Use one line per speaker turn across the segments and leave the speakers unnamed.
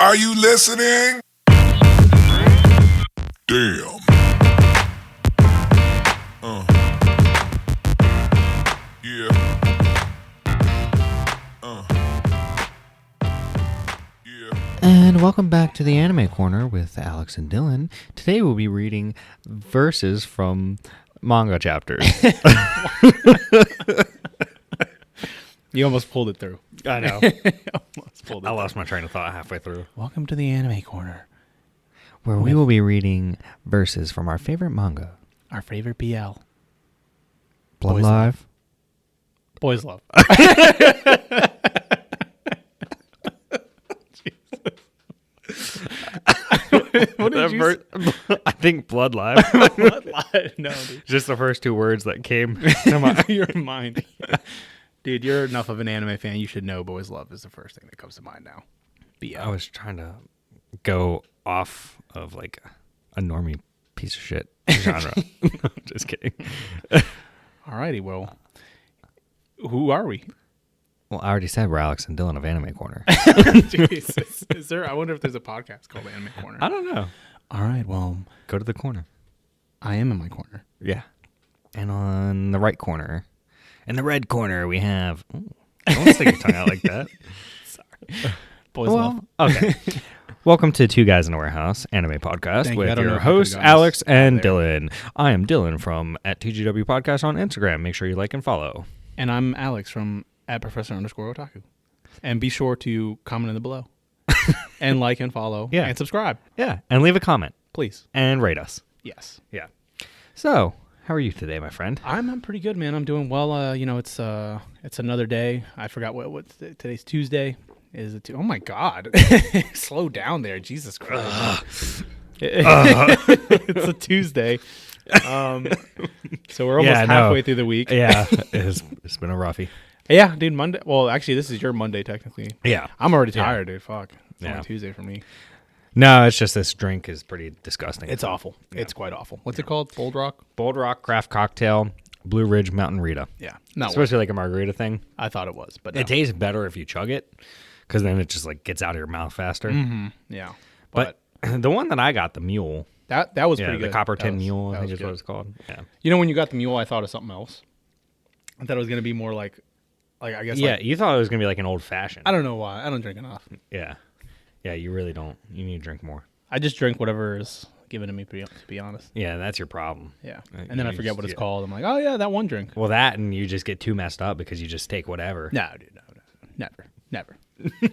Are you listening? Damn. Yeah.
And welcome back to the Anime Corner with Alex and Dylan. Today we'll be reading verses from manga chapters.
You almost pulled it through.
I know.
I
lost my train of thought halfway through.
Welcome to the Anime Corner,
Where we will be reading verses from our favorite manga.
our favorite BL.
Blood
Boys
Live.
Boys Love. What did you say?
I think Blood Live.
Blood Live? No, dude.
Just the first two words that came to
Your mind. Dude, you're enough of an anime fan. You should know Boys Love is the first thing that comes to mind now. BL.
I was trying to go off of like a normie piece of shit genre. No, just kidding.
Alrighty, well, who are we?
Well, I already said we're Alex and Dylan of Anime Corner.
Jesus. Is there? I wonder if there's a podcast called Anime Corner.
I don't know.
All right, well,
Go to the corner.
I am in my corner.
Yeah. And on the right corner, in the red corner, we have... Ooh, don't stick your tongue out like that.
Sorry. Boys Love.
Okay. Welcome to Two Guys in a Warehouse anime podcast
Thank you. I
with
don't know
your
if I could've
hosts,
gotten
Alex
this
and
there.
Dylan. I am Dylan from @TGW Podcast on Instagram. Make sure you like and follow.
And I'm Alex from @Professor_Otaku. And be sure to comment in the below. And like and follow.
Yeah.
And subscribe.
Yeah. And leave a comment.
Please.
And rate us.
Yes.
Yeah. So, how are you today, my friend?
I'm pretty good, man. I'm doing well. It's another day. I forgot what today's Tuesday. Is it? Oh my God! Slow down there, Jesus Christ! It's a Tuesday. So we're almost halfway through the week.
Yeah, it's been a roughie.
Yeah, dude. Monday. Well, actually, this is your Monday technically.
Yeah.
I'm already tired, dude. Fuck. It's
Yeah.
only Tuesday for me.
No, it's just this drink is pretty disgusting.
It's awful.
Yeah.
It's quite awful. What's it called? Bold Rock.
Bold Rock Craft Cocktail, Blue Ridge Mountain Rita.
Yeah.
It's
No.
supposed to be like a margarita thing.
I thought it was, but no.
It tastes better if you chug it, because then it just like gets out of your mouth faster.
Mm-hmm. Yeah.
But the one that I got, the Mule,
That was pretty good.
the Copper
That
Tin
was-
Mule,
that
I think
was
is what
good.
it's called. Yeah.
You know, when you got the mule, I thought of something else. I thought it was gonna be more like I guess.
Yeah,
like,
you thought it was gonna be like an old fashioned.
I don't know why. I don't drink enough.
Yeah. Yeah, you really don't. You need to drink more.
I just drink whatever is given to me. To be honest.
Yeah, that's your problem.
Yeah.
You
And then I forget
just-
what it's
yeah.
called. I'm like, oh yeah, that one drink.
Well, that and you just get too messed up because you just take whatever.
No, dude, no, never.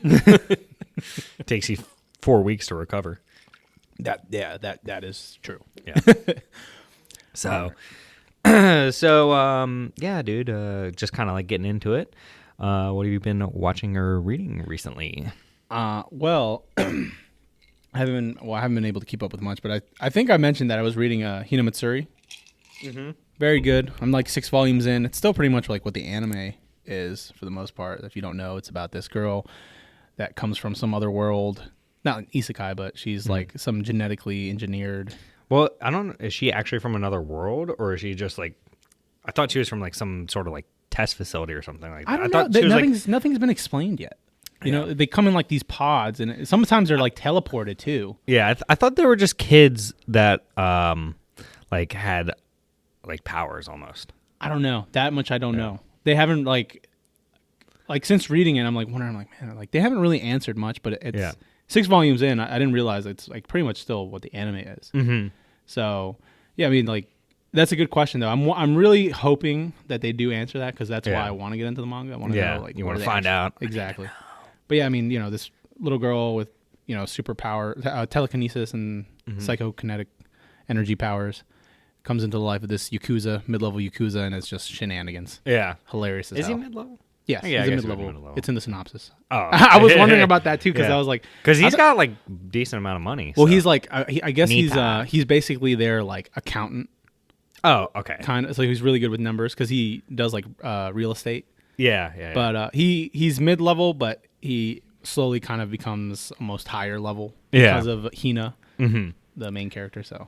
It takes you 4 weeks to recover.
That is true.
Yeah. So, yeah, dude, just kind of like getting into it. What have you been watching or reading recently?
Well, I haven't been able to keep up with much, but I think I mentioned that I was reading Hinamatsuri. Mm-hmm. Very good. I'm like 6 volumes in. It's still pretty much like what the anime is for the most part. If you don't know, it's about this girl that comes from some other world. Not an isekai, but she's like some genetically engineered.
Well, I don't. Is she actually from another world, or is she just like? I thought she was from like some sort of like test facility or something like that.
I don't
thought
know.
she was
Nothing's been explained yet. You know, they come in like these pods, and sometimes they're like teleported too.
Yeah, I thought they were just kids that like had like powers almost.
I don't know that much. I don't know. They haven't like since reading it, I'm like wondering. I'm like, man, like they haven't really answered much. But it's 6 volumes in. I didn't realize it's like pretty much still what the anime is.
Mm-hmm.
So yeah, I mean, like that's a good question though. I'm really hoping that they do answer that because that's why I want to get into the manga. I want to know like
you
what
want
are
to
they
find out
exactly. But yeah, I mean, you know, this little girl with superpower, telekinesis and psychokinetic energy powers comes into the life of this Yakuza, mid-level Yakuza, and it's just shenanigans.
Yeah,
Hilarious as
is he
hell.
mid-level?
Yes,
Yeah, I
he's
guess
a
he was
mid-level.
mid-level.
It's in the synopsis.
Oh,
I was wondering about that too because
Yeah.
I was like,
because he's got like decent amount of money.
well,
so.
he's like, I guess
Nita.
he's basically their like accountant
Oh, okay.
kind of. So he's really good with numbers because he does like real estate.
Yeah.
But he's mid-level, but he slowly kind of becomes almost higher level
Yeah.
because of Hina,
Mm-hmm.
the main character. So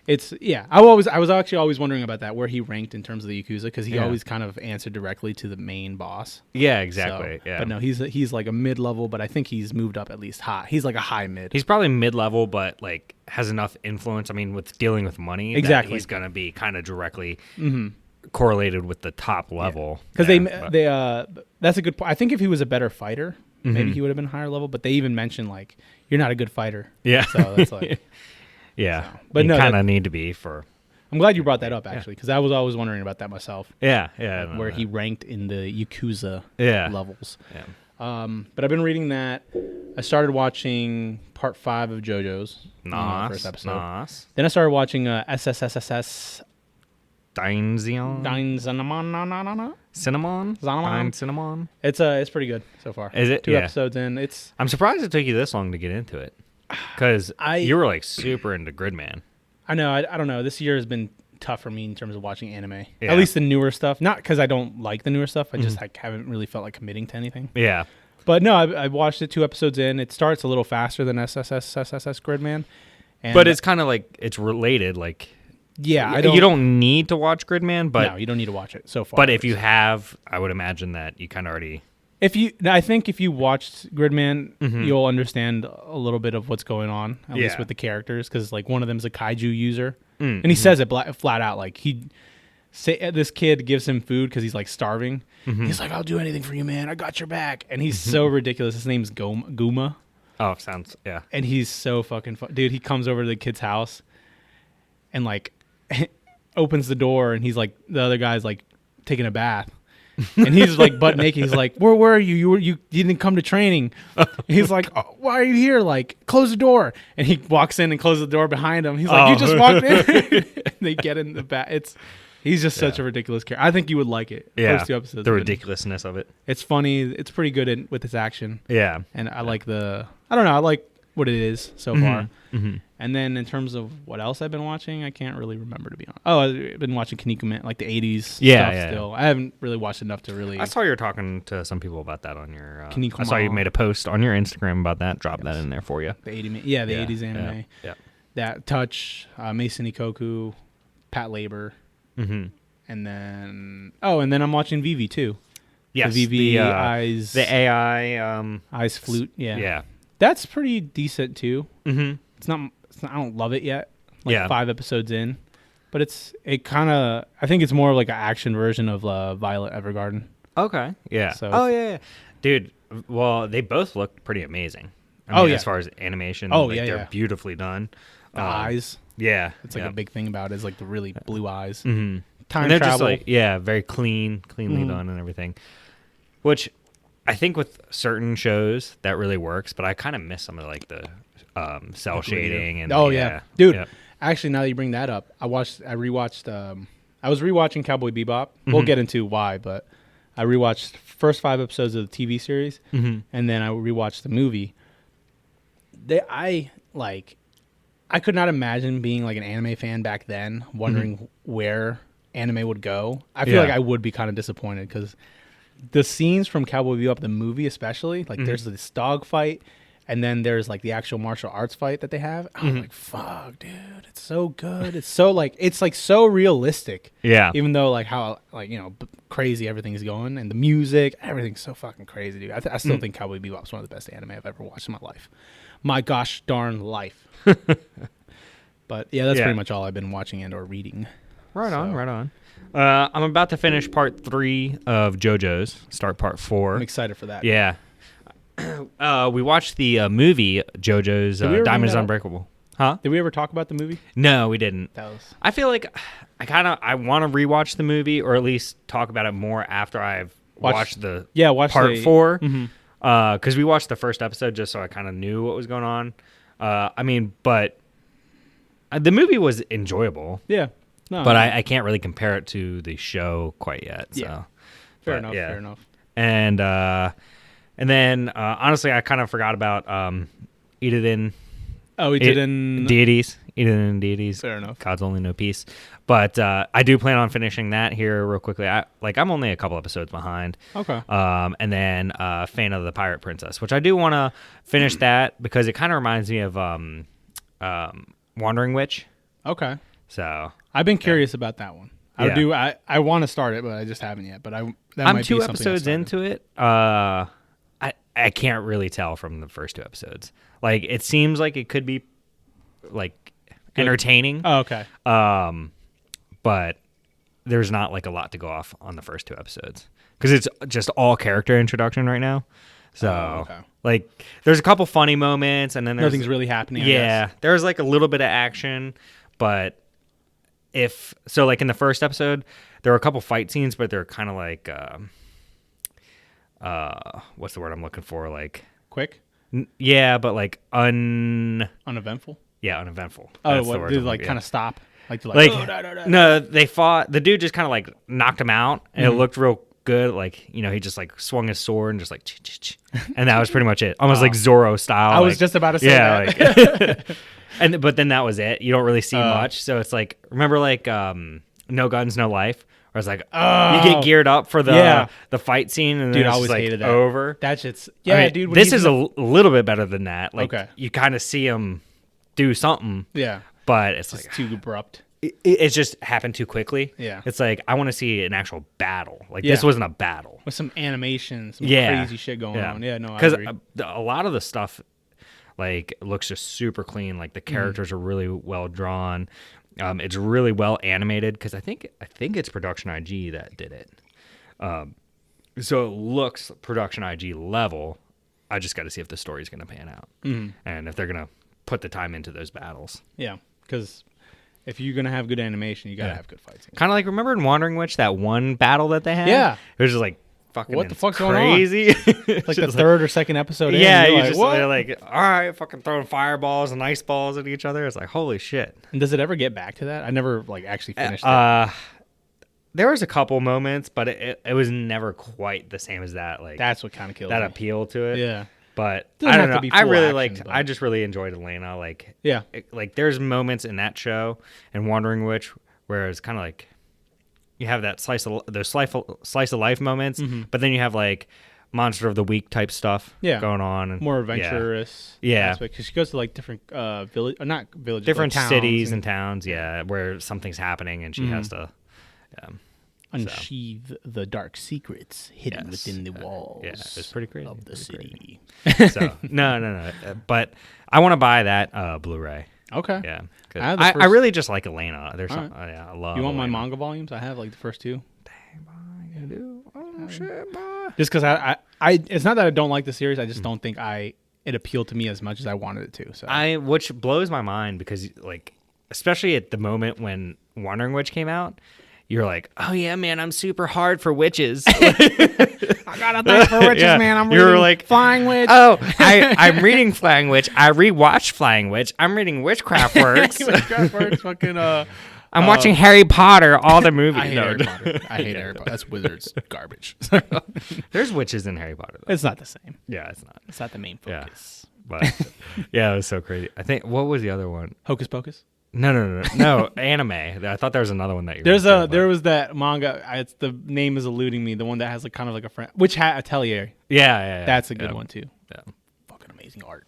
I was actually always wondering about that, where he ranked in terms of the Yakuza, because he
Yeah.
always kind of answered directly to the main boss.
Yeah, exactly.
So,
yeah.
But no, he's like a mid-level, but I think he's moved up at least high. He's like a high mid.
He's probably mid-level, but like has enough influence. I mean, with dealing with money,
Exactly.
that he's gonna be kind of directly correlated with the top level.
Because
Yeah,
that's a good point. I think if he was a better fighter, maybe
Mhm.
he would have been higher level. But they even mentioned like, you're not a good fighter.
Yeah.
So that's like,
yeah.
But
you
no,
kind
that-
of need to be for.
I'm glad you brought that up actually, because I was always wondering about that myself,
Yeah, yeah.
where he ranked in the Yakuza
Yeah.
levels.
Yeah.
But I've been reading that. I started watching part 5 of JoJo's.
Nice.
First episode.
Nice.
Then I started watching SSSSS.
Dinezion.
Cinnamon.
Cinnamon.
Cinnamon.
Cinnamon.
It's pretty good so far.
Is it?
2
Yeah.
episodes in. It's
I'm surprised it took you this long to get into it, because
I-
you were like super into Gridman.
I know. I don't know. This year has been tough for me in terms of watching anime.
Yeah.
At least the newer stuff. Not because I don't like the newer stuff. I just like haven't really felt like committing to anything.
Yeah.
But no, I watched it 2 episodes in. It starts a little faster than SSS Gridman. And
But it's kind of like it's related. Like
yeah,
you don't need to watch Gridman, but
no, you don't need to watch it so far.
but if you have, I would imagine that you kind of already.
I think if you watched Gridman,
Mm-hmm.
you'll understand a little bit of what's going on, at least
Yeah.
with the characters, because like one of them's a kaiju user,
Mm-hmm.
and he says it flat out. Like this kid gives him food because he's like starving.
Mm-hmm.
He's like, "I'll do anything for you, man. I got your back." And he's so ridiculous. His name's Guma,
Oh, sounds yeah.
and he's so fucking fun. Dude, he comes over to the kid's house and like opens the door, and he's like, the other guy's like taking a bath. And he's like butt naked. He's like, "Where were you? You didn't come to training." He's like, "Oh, why are you here? Like, close the door." And he walks in and closes the door behind him. He's like, "You just walked in." And they get in the bath. He's just such a ridiculous character. I think you would like it.
Yeah.
First 2 episodes.
The
have been-
ridiculousness of it.
It's funny. It's pretty good with its action,
Yeah.
and I like I don't know. I like what it is so far.
Mm-hmm.
And then in terms of what else I've been watching, I can't really remember, to be honest. Oh, I've been watching Kinnikuman, like the 80s
Yeah,
stuff
yeah.
still. I haven't really watched enough to really...
I saw you were talking to some people about that on your.
Kinnikuman.
I saw you made a post on your Instagram about that. Drop that in there for you.
The 80s anime.
Yeah.
That Touch, Mason Ikoku, Pat Labor,
Mm-hmm.
and then I'm watching Vivi too.
Yes.
The Vivi
the
Eyes
the AI.
Eyes Flute. Yeah.
Yeah.
That's pretty decent too.
Mm-hmm.
It's not I don't love it yet. Like
Yeah.
5 episodes in, but it kind of, I think it's more like an action version of Violet Evergarden.
Okay. Yeah.
So
oh yeah, dude. Well, they both look pretty amazing. As far as animation.
Oh,
like,
yeah,
they're
yeah.
beautifully done.
The eyes.
Yeah.
It's like
yeah.
a big thing about it, is like the really blue eyes.
Mm-hmm.
Time
and they're
travel.
just like very cleanly done and everything. Which I think with certain shows that really works, but I kind of miss some of like the cell shading and
dude.
yeah.
Actually, now that you bring that up, I was rewatching Cowboy Bebop. We'll
Mm-hmm.
get into why, but I rewatched the first 5 episodes of the TV series,
Mm-hmm.
and then I rewatched the movie. I could not imagine being like an anime fan back then, wondering where anime would go. I feel
Yeah.
like I would be kind of disappointed, because the scenes from Cowboy Bebop, the movie especially, like there's this dog fight, and then there's like the actual martial arts fight that they have. I'm like, fuck, dude, it's so good. It's so so realistic.
Yeah.
Even though like how crazy everything's going, and the music, everything's so fucking crazy, dude. I still think Cowboy Bebop's one of the best anime I've ever watched in my life. My gosh darn life. But yeah, that's
Yeah.
pretty much all I've been watching and or reading.
Right on,
So-
right on. I'm about to finish part 3 of JoJo's. Start part 4.
I'm excited for that.
Yeah. We watched the movie JoJo's
Did we ever bring
Diamonds
that up?
Unbreakable. Huh?
Did we ever talk about the movie?
No, we didn't.
That was
I feel like I want to rewatch the movie, or at least talk about it more after I've watched the
watch
part
the-
4.
Mhm.
Because we watched the first episode just so I kind of knew what was going on. But the movie was enjoyable,
Yeah. No,
but
no.
I can't really compare it to the show quite yet. So.
Yeah. Fair
but,
enough.
yeah.
Fair enough.
And then honestly, I kind of forgot about Eden
Oh, we did in.
Deities. Eden Deities.
Fair enough.
God's Only No Peace. But I do plan on finishing that here real quickly. I'm only a couple episodes behind.
Okay.
And then Fan of the Pirate Princess, which I do want to finish that because it kind of reminds me of Wandering Witch.
Okay.
So
I've been curious about that one.
Yeah.
I want to start it, but I just haven't yet. But
I'm
might
2
be something I
episodes
started.
into it. I can't really tell from the first 2 episodes. Like it seems like it could be like entertaining.
Oh, okay.
But there's not like a lot to go off on the first 2 episodes because it's just all character introduction right now. So
okay.
like there's a couple funny moments and then there's
Nothing's really happening. I
yeah,
guess.
there's like a little bit of action, but like in the first episode, there were a couple fight scenes, but they're kind of like, what's the word I'm looking for? Like,
Quick,
yeah, but like
uneventful.
uneventful.
Oh,
That's the
what?
word
Did
I'm
like
looking-
kind of stop? Like,
no, they fought. The dude just kind of like knocked him out, and
Mm-hmm.
it looked real good. Like he just like swung his sword and just like, and that was pretty much it. Almost like Zorro style.
I was
like-
just about to say
yeah,
that.
like, but then that was it. You don't really see much. So it's like remember like No Guns, No Life. Where it's like you get geared up for the fight scene, and then
Dude, I
it's
always
just, like,
hated that.
over.
That shit's
I mean,
dude. When
this
he's
is
in
a little bit better than that. Like
Okay.
you kind of see him do something,
yeah,
but it's
it's
like
too abrupt.
it just happened too quickly.
Yeah.
It's like I want to see an actual battle. Like
Yeah.
this wasn't a battle.
With some animation, some
Yeah.
crazy shit going on. Yeah, no, I
Because
agree.
a lot of the stuff like looks just super clean. Like the characters are really well drawn. It's really well animated because I think it's Production IG that did it. So it looks Production IG level. I just got to see if the story's going to pan out and if they're going to put the time into those battles.
Yeah, because if you're gonna have good animation, you gotta
Yeah.
have good fight scenes.
Kind of like remember in Wandering Witch that one battle that they had?
Yeah.
It was just like fucking
What the fuck's going on?
crazy.
It's like the third or second episode.
yeah,
in,
you
you're
just
what?
they're like, all right, fucking throwing fireballs and ice balls at each other. It's like holy shit.
And does it ever get back to that? I never like actually finished it.
There was a couple moments, but it was never quite the same as that. Like
That's what kind of kills
that
me.
appeal to it.
Yeah,
But
Doesn't
I
have
don't
to
know.
be
I
full
really
action,
liked.
but-
I just really enjoyed Elena. Like
yeah.
like there's moments in that show and Wandering Witch where it's kind of like you have that slice of life moments, but then you have like monster of the week type stuff
Yeah.
going on and
More adventurous.
Yeah.
because she goes to like different village, not villages,
different
like towns
cities and towns, yeah, where something's happening and she has to
unsheathe the dark secrets hidden
Yes.
within the walls.
yeah, it's pretty crazy.
of the
It's
city.
pretty crazy. So no. But I want to buy that Blu-ray.
Okay.
Yeah, 'cause
I have the
I
first-
really just like Elena. There's
All
some, yeah, I love.
You want my
Elena.
manga volumes? I have like the first two.
Oh shit, boy.
Just because I it's not that I don't like the series. I just don't think it appealed to me as much as I wanted it to. So
Which blows my mind because like, especially at the moment when Wandering Witch came out, you're like, oh yeah, man, I'm super hard for witches.
I got a thing for witches,
Yeah.
man. I'm
You were
reading
like,
Flying Witch.
Oh, I'm reading Flying Witch. I rewatched Flying Witch. I'm reading Witchcraft Works.
Witchcraft Works, fucking
I'm watching Harry Potter, all the movies.
I hate
No,
Harry Potter. I hate Harry Potter. That's wizards garbage.
There's witches in Harry Potter, though.
It's not the same.
Yeah, it's not.
It's not the main
Yeah.
focus.
But yeah, it was so crazy. I think what was the other one?
Hocus Pocus.
No, anime. I thought there was another one that you.
There was that manga. It's the name is eluding me. The one that has like kind of like a friend. Witch Hat Atelier.
Yeah.
That's a good one too.
Yeah.
Fucking amazing art.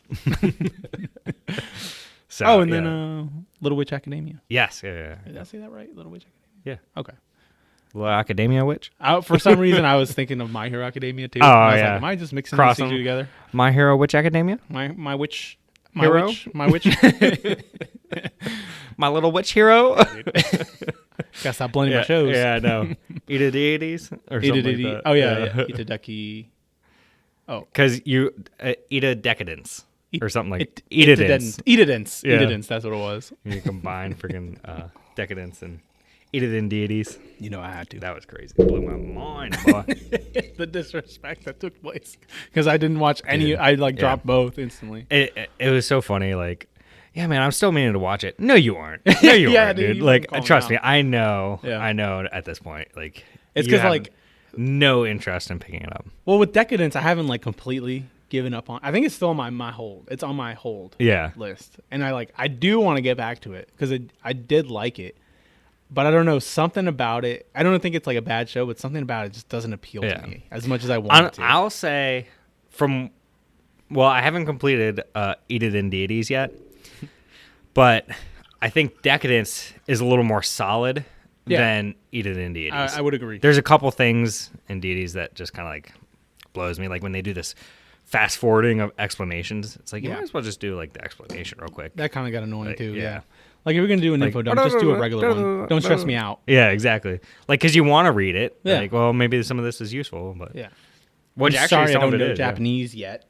So,
Oh, and
yeah.
then Little Witch Academia.
Yes. Yeah.
Did I say that right? Little Witch Academia.
Yeah.
Okay.
Little Academia Witch.
For some reason, I was thinking of My Hero Academia too.
Oh,
And I was
yeah.
Like, am I just mixing
Cross
these two
them.
together?
My Hero Witch Academia.
My witch.
Hero?
My witch.
My little witch hero.
Gotta stop blending my shows.
Yeah, I know. Ida deities or something like that.
Oh yeah. Itadaki.
Because you Ida decadence or something like
Itadence.
Edidence. Yeah.
Edidence. That's what it was.
You combine freaking decadence and Edidin deities.
You know I had to.
That was crazy. Blew my mind, boy.
The disrespect that took place because I didn't watch any. I dropped both instantly.
It was so funny. Like, yeah, man, I'm still meaning to watch it. No, you aren't. No, you
Yeah,
aren't,
dude,
dude.
you've
Like,
been calling
trust
me
me, I know.
Yeah.
I know at this point. Like,
It's
you
'cause,
have
like-
no interest in picking it up.
Well, with Decadence, I haven't completely given up on. I think it's still on my hold. It's on my hold
Yeah.
list, and I do want to get back to it because I did like it, but I don't know, something about it. I don't think it's like a bad show, but something about it just doesn't appeal
Yeah.
to me as much as I want it to.
I'll say I haven't completed Edidin deities yet, but I think Decadence is a little more solid
Yeah.
than Eat It in Deities.
I would agree.
There's a couple things in Deities that just kind of like blows me. Like when they do this fast forwarding of explanations, it's like you might as well just do like the explanation real quick.
That kind of got annoying
Like,
too.
yeah.
Yeah. Like if you're gonna do an info dump, just do a regular one. Don't stress me out.
Yeah, exactly. Like because you want to read it.
Yeah.
Like, well, maybe some of this is useful, but
Yeah.
which
I'm
actually
sorry, I
some
don't
of it
know
is, yeah.
Japanese yet.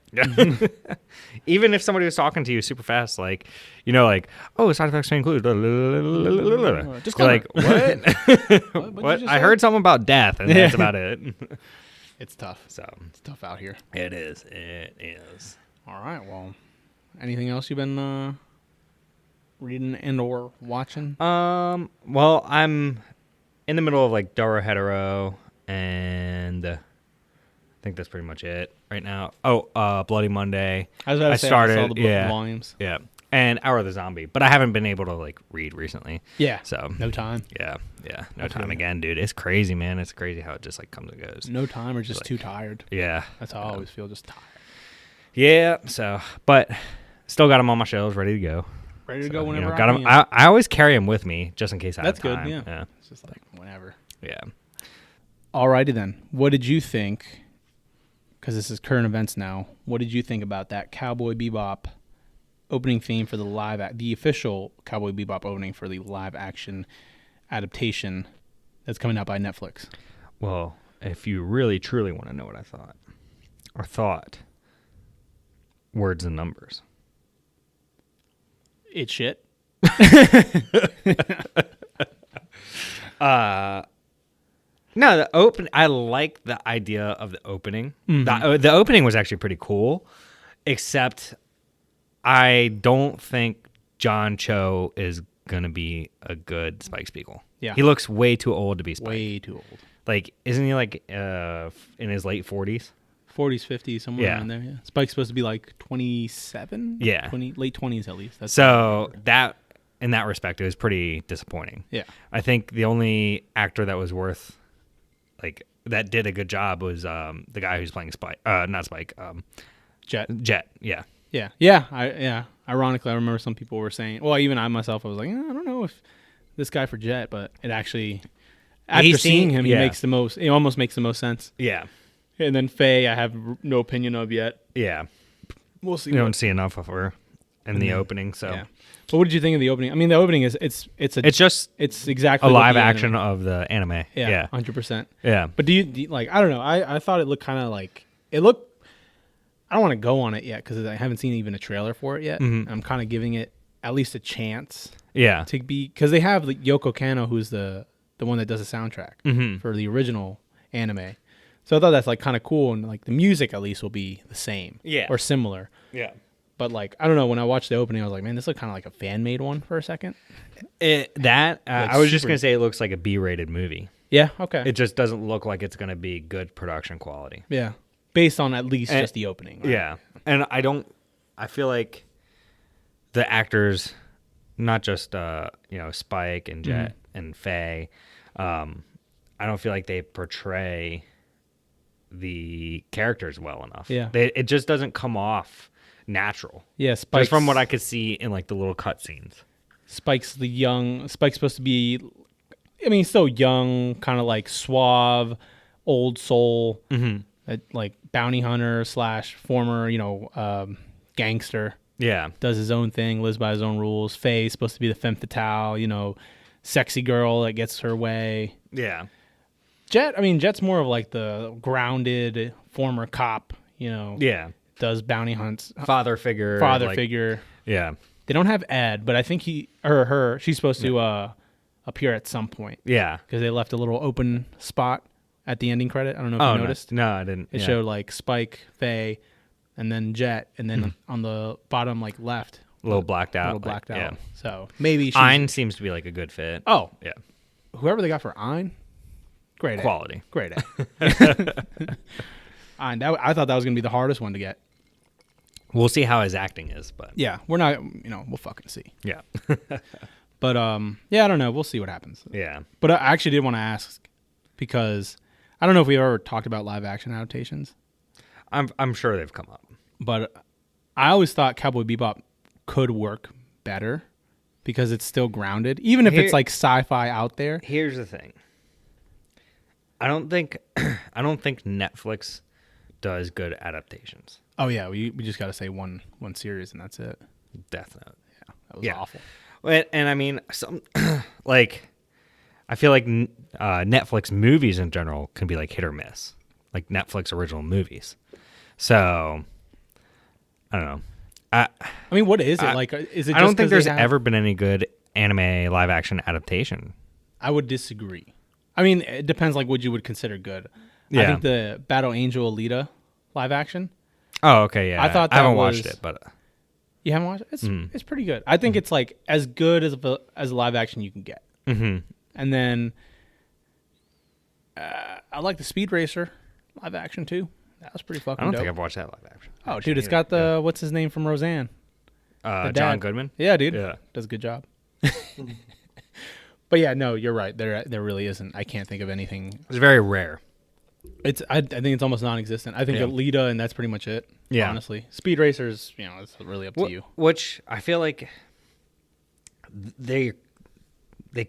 Even if somebody was talking to you super fast, like, you know, like, oh, side effects may include. You're
Disclaimer.
like, what?
What'd you
What?
just
I
say?
heard something about death, and that's about it.
It's tough.
So
It's tough out here.
it is. It is.
All right. Well, anything else you've been reading and or watching?
Well, I'm in the middle of like Doro Hetero, and I think that's pretty much it right now. Oh, Bloody Monday.
I was about to say, I saw the book
yeah,
volumes.
yeah, and Hour of the Zombie, but I haven't been able to like read recently.
Yeah.
So
No time.
yeah, no
I
time
feel you.
again, dude. It's crazy, man. It's crazy how it just like comes and goes.
No time or just
Like-
too tired.
Yeah,
That's how I always feel. Just tired.
yeah. So, but still got them on my shelves, ready to go.
Ready to
So,
go
you
whenever
know, got
I
'em-
can.
I always carry them with me just in case I
That's
have
good.
time.
Yeah.
yeah,
It's just like whenever.
yeah.
Alrighty then. What did you think? Because this is current events now. What did you think about that Cowboy Bebop opening theme for the official Cowboy Bebop opening for the live action adaptation that's coming out by Netflix?
Well, if you really truly want to know what I thought words and numbers.
It's shit.
No, I like the idea of the opening.
Mm-hmm.
The opening was actually pretty cool, except I don't think John Cho is gonna be a good Spike Spiegel.
Yeah.
He looks way too old to be Spike.
Way too old.
Like, isn't he like in his late 40s?
40s, 50s, somewhere
Yeah.
around there. Yeah. Spike's supposed to be like 27.
Yeah.
20, late 20s at least. That's
So that, in that respect, it was pretty disappointing.
yeah.
I think the only actor that was worth, like, that did a good job was the guy who's playing Spike. Not Spike.
Jet.
Jet. Yeah.
Yeah. Yeah. Ironically, I remember some people were saying, well, even I myself, I was like, I don't know if this guy for Jet, but it actually, after seeing him,
yeah.
he almost makes the most sense.
Yeah.
And then Faye, I have no opinion of yet.
Yeah.
We'll see.
You don't see enough of her in the opening, so
Yeah. But what did you think of the opening? I mean, the opening is it's
just
exactly
a
what
live
the
action
anime-
of the anime.
Yeah,
Yeah.
100%.
Yeah.
But do you like? I don't know. I thought it looked kind of like it looked. I don't want to go on it yet because I haven't seen even a trailer for it yet.
Mhm.
I'm kind of giving it at least a chance
Yeah.
to be because they have like, Yoko Kanno, who's the one that does the soundtrack
Mhm.
for the original anime. So I thought that's like kind of cool, and like the music at least will be the same,
Yeah.
or similar.
Yeah.
But like I don't know, when I watched the opening, I was like, man, this looked kind of like a fan made one for a second.
I
Like
was just
super-
gonna say it looks like a B-rated movie.
Yeah. Okay.
It just doesn't look like it's gonna be good production quality.
yeah. Based on at least
And-
just the opening. Right?
Yeah, and I feel like the actors, not just Spike and Jet and Faye, I don't feel like they portray the characters well enough.
Yeah.
It just doesn't come off natural.
Yeah. Spike's,
Just from what I could see in like the little cutscenes.
Spike's supposed to be, I mean, he's still young, kind of like suave, old soul, like bounty hunter / former, gangster.
Yeah,
Does his own thing, lives by his own rules. Faye's supposed to be the femme fatale, sexy girl that gets her way.
yeah,
Jet's more of like the grounded former cop,
yeah.
does bounty hunts,
Father figure.
figure.
Yeah,
They don't have Ed, but I think she's supposed to appear at some point
yeah.
because they left a little open spot at the ending credit. I don't know if you noticed.
No, I didn't.
It showed like Spike, Faye, and then Jet, and then on the bottom like left,
a little blacked out.
little blacked
like,
out.
Yeah.
So maybe she's,
Ein seems to be like a good fit.
oh,
Yeah,
whoever they got for Ein, great
quality.
great Ein, I thought that was gonna be the hardest one to get.
We'll see how his acting is, but
Yeah, we're not, we'll fucking see.
yeah,
But yeah, I don't know. We'll see what happens.
yeah.
But I actually did want to ask because I don't know if we've ever talked about live action adaptations,
I'm sure they've come up.
but I always thought Cowboy Bebop could work better because it's still grounded, even if it's like sci-fi out there.
Here's the thing. I don't think Netflix does good adaptations.
Oh yeah, we just got to say one series and that's it.
Death Note.
Yeah, that was awful.
And I mean, some like I feel like Netflix movies in general can be like hit or miss, like Netflix original movies. So I don't know.
I mean, what is it like? Is it?
I don't think there's ever been any good anime live action adaptation.
I would disagree. I mean, it depends like what you would consider good.
Yeah.
I think the Battle Angel Alita live action.
Oh, okay, yeah.
I thought
I haven't watched it, but
you haven't watched it? It's pretty good. I think it's like as good as a live action you can get.
Mm-hmm.
And then I like the Speed Racer live action too. That was pretty fucking
I don't
dope.
think I've watched that live action.
Oh, dude, it's got the what's his name from Roseanne?
John Goodman.
Yeah, dude.
Yeah.
Does a good job. But yeah, no, you're right. There really isn't. I can't think of anything.
It's very rare.
I think it's almost non-existent. I think Alita, and that's pretty much it. Yeah, honestly, Speed Racers, it's really up to you.
Which I feel like they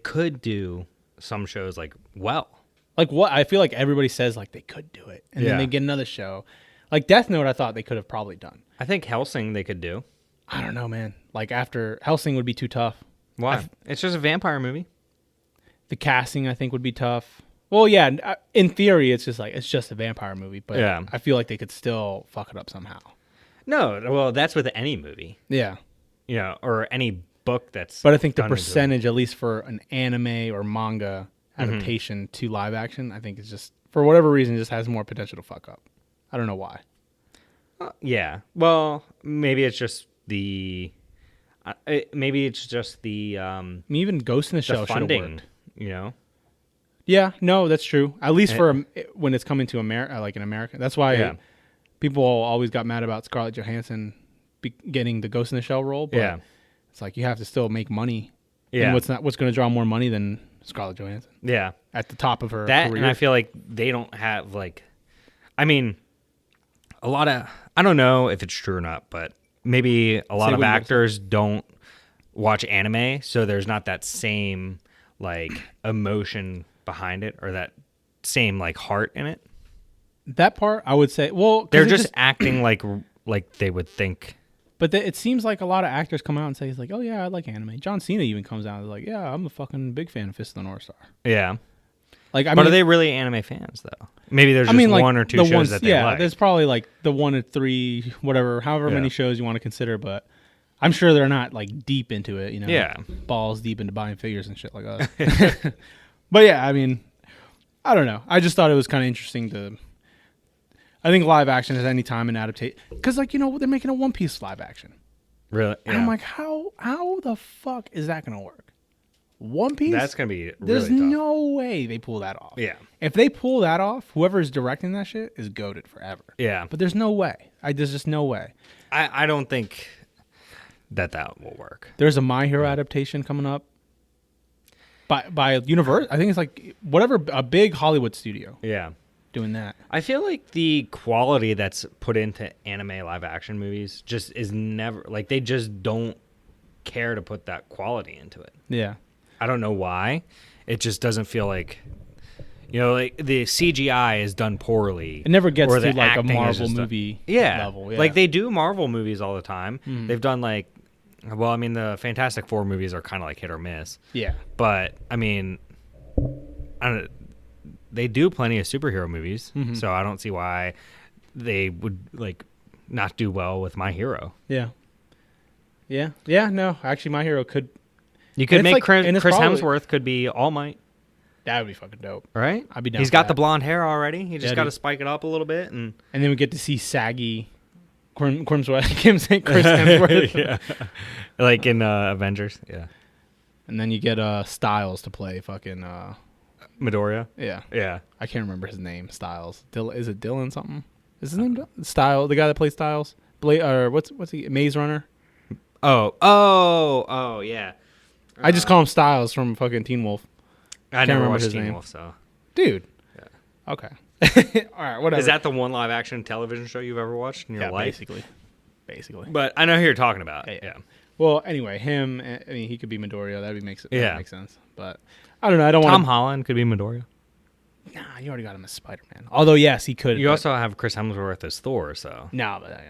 could do some shows like well.
Like what? I feel like everybody says like they could do it, and then they get another show. Like Death Note, I thought they could have probably done.
I think Hellsing they could do.
I don't know, man. Like after Hellsing would be too tough.
Why? It's just a vampire movie.
The casting, I think, would be tough. Well, yeah, in theory, it's just a vampire movie, but I feel like they could still fuck it up somehow.
No, well, that's with any movie.
Yeah.
Or any book that's.
But I think the percentage, at least for an anime or manga adaptation to live action, I think it's just, for whatever reason, just has more potential to fuck up. I don't know why.
Yeah. Well, maybe it's just the. Maybe it's just the.
I mean, even Ghost in the Shell should have worked. Yeah, no, that's true. At least for when it's coming to America, like in America. That's why people always got mad about Scarlett Johansson getting the Ghost in the Shell role. But it's like you have to still make money. Yeah. And what's going to draw more money than Scarlett Johansson? Yeah. At the top of her career.
And I feel like they don't have I mean, a lot of, I don't know if it's true or not, but maybe a lot of actors don't watch anime, so there's not that same emotion behind it or that same heart in it.
That part I would say, well,
they're just acting like they would think.
But it seems like a lot of actors come out and say, oh yeah, I like anime. John Cena even comes out and is like, yeah, I'm a fucking big fan of Fist of the North Star. Yeah.
But are they really anime fans though? Maybe there's just one or two shows that they like.
There's probably the 1 or 3, however many shows you want to consider, but I'm sure they're not deep into it, balls deep into buying figures and shit like that. But yeah, I mean, I don't know. I just thought it was kind of interesting I think live action is any time an adaptation, because they're making a One Piece live action.
Really?
Yeah. And I'm like, how the fuck is that gonna work? One Piece?
That's gonna be really
There's
tough.
No way they pull that off. Yeah. If they pull that off, whoever's directing that shit is goated forever. Yeah. But there's no way. There's just no way.
I don't think that will work.
There's a My Hero adaptation coming up by Universal. I think it's a big Hollywood studio. Yeah. Doing that.
I feel like the quality that's put into anime live action movies just is never they just don't care to put that quality into it. Yeah. I don't know why. It just doesn't feel like the CGI is done poorly.
It never gets to a Marvel movie level. Yeah.
They do Marvel movies all the time. Mm. They've done well, I mean, the Fantastic Four movies are kind of hit or miss. Yeah. But I mean, they do plenty of superhero movies, so I don't see why they would not do well with My Hero.
Yeah. Yeah. Yeah. No, actually, My Hero could.
You could make Chris Hemsworth could be All Might.
That would be fucking dope,
right?
I'd be down.
He's got the blonde hair already. He just got to spike it up a little bit, and
then we get to see saggy Chris Hemsworth.
Yeah. In Avengers. Yeah.
And then you get Styles to play fucking
Midoriya.
Yeah.
Yeah.
I can't remember his name. Styles. Is it Dylan something? Is his name Styles? The guy that plays Styles? Or what's he? Maze Runner?
Oh, yeah.
I just call him Styles from fucking Teen Wolf.
I never watched Teen Wolf, so.
Dude. Yeah. Okay. All right, whatever.
Is that the one live action television show you've ever watched in your life?
Basically.
But I know who you're talking about.
Yeah. Well, anyway, him. I mean, he could be Midoriya. That makes sense. But I don't know. I don't want
Tom Holland could be Midoriya.
Nah, you already got him as Spider-Man. Although, yes, he could.
You also have Chris Hemsworth as Thor, so.
No, but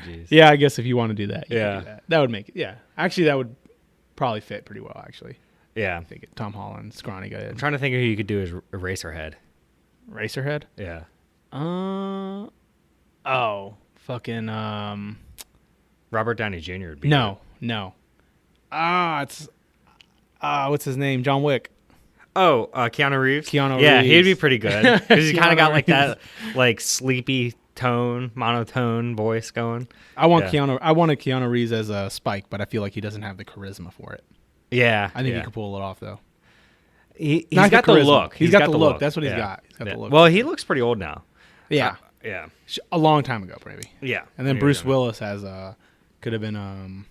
Jeez.
yeah, I guess if you want to do that, you
Yeah.
could do that. That would make it. Yeah, actually, that would probably fit pretty well. Actually,
Yeah.
I think Tom Holland, scrawny guy,
I'm trying to think of who you could do as Eraserhead.
Racerhead.
Yeah.
Oh, fucking
Robert Downey Jr. would be
no. It's what's his name? John Wick.
Oh, Keanu Reeves?
Keanu
Yeah,
Reeves.
he'd be pretty good. Because he kind of
Keanu
got like that like sleepy tone, monotone voice going.
I want
Yeah.
I wanted Keanu Reeves as a Spike, but I feel like he doesn't have the charisma for it.
Yeah.
I think
yeah.
he could pull it off though.
He's
Not
got the
charisma.
look.
He's got the look. That's what he's
Yeah.
got. He's got
Yeah.
the look.
Well, he looks pretty old now.
Yeah,
Yeah.
a long time ago, maybe.
Yeah.
And then
Yeah,
Bruce
yeah.
Willis has could have been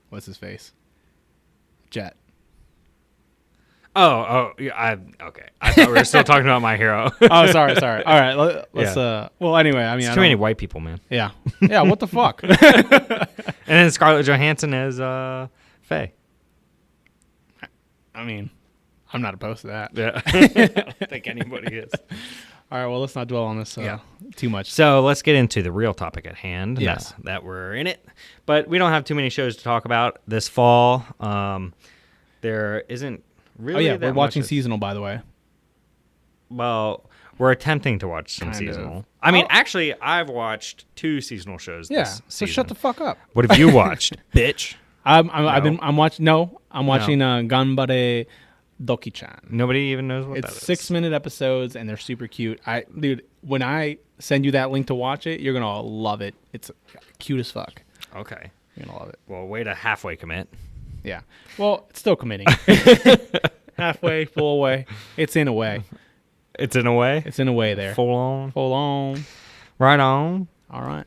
what's his face? Jet.
Yeah, okay. I thought we were still talking about My Hero.
Oh, sorry. All right, let's.
Yeah.
Well, anyway, I mean,
It's too many white people, man.
Yeah. What the fuck?
And then Scarlett Johansson as Faye.
I mean, I'm not opposed to that.
Yeah. I don't think anybody is.
All right, well, let's not dwell on this too much.
So let's get into the real topic at hand.
Yeah.
That's that we're in it. But we don't have too many shows to talk about this fall. There isn't really
we're
that
watching
much.
seasonal, by the way.
Well, we're attempting to watch some
Kind of.
seasonal. I mean, actually, I've watched 2 seasonal shows
Yeah.
this
So
season.
shut the fuck up.
What have you watched, bitch?
I'm watching Ganbare Doki-chan.
Nobody even knows what that
It's
is.
6-minute episodes and they're super cute. Dude, when I send you that link to watch it, you're gonna love it. It's cute as fuck.
Okay.
You're gonna love it.
Well, way to halfway commit.
Yeah. Well, it's still committing. Halfway, full way. It's in a way.
It's in a way.
It's in a way there.
Full on.
Full on.
Right on.
All right.